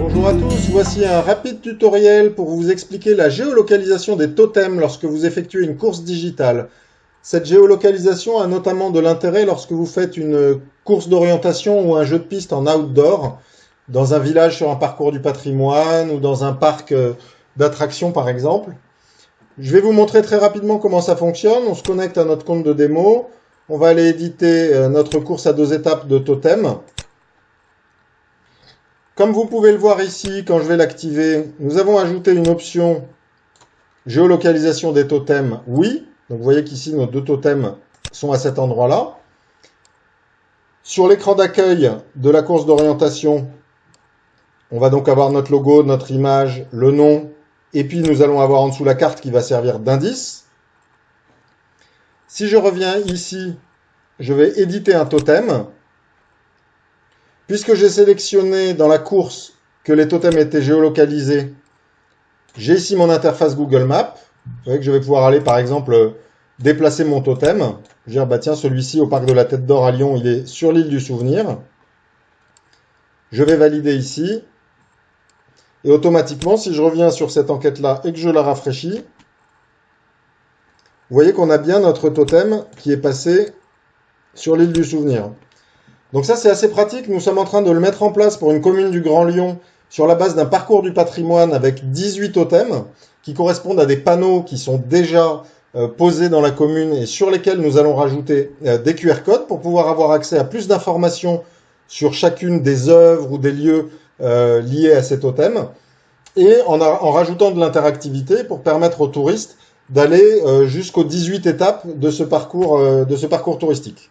Bonjour à tous, voici un rapide tutoriel pour vous expliquer la géolocalisation des totems lorsque vous effectuez une course digitale. Cette géolocalisation a notamment de l'intérêt lorsque vous faites une course d'orientation ou un jeu de piste en outdoor, dans un village sur un parcours du patrimoine ou dans un parc d'attractions par exemple. Je vais vous montrer très rapidement comment ça fonctionne. On se connecte à notre compte de démo. On va aller éditer notre course à 2 étapes de totem. Comme vous pouvez le voir ici, quand je vais l'activer, nous avons ajouté une option géolocalisation des totems, oui. Donc vous voyez qu'ici, nos 2 totems sont à cet endroit-là. Sur l'écran d'accueil de la course d'orientation, on va donc avoir notre logo, notre image, le nom, et puis nous allons avoir en dessous la carte qui va servir d'indice. Si je reviens ici, je vais éditer un totem. Puisque j'ai sélectionné dans la course que les totems étaient géolocalisés, j'ai ici mon interface Google Maps. Vous voyez que je vais pouvoir aller par exemple déplacer mon totem. Je vais dire, bah tiens, celui-ci au parc de la Tête d'Or à Lyon, il est sur l'île du Souvenir. Je vais valider ici. Et automatiquement, si je reviens sur cette enquête-là et que je la rafraîchis, vous voyez qu'on a bien notre totem qui est passé sur l'île du Souvenir. Donc ça, c'est assez pratique. Nous sommes en train de le mettre en place pour une commune du Grand Lyon sur la base d'un parcours du patrimoine avec 18 totems qui correspondent à des panneaux qui sont déjà posés dans la commune et sur lesquels nous allons rajouter des QR codes pour pouvoir avoir accès à plus d'informations sur chacune des œuvres ou des lieux liés à ces totems et en rajoutant de l'interactivité pour permettre aux touristes d'aller jusqu'aux 18 étapes de ce parcours touristique.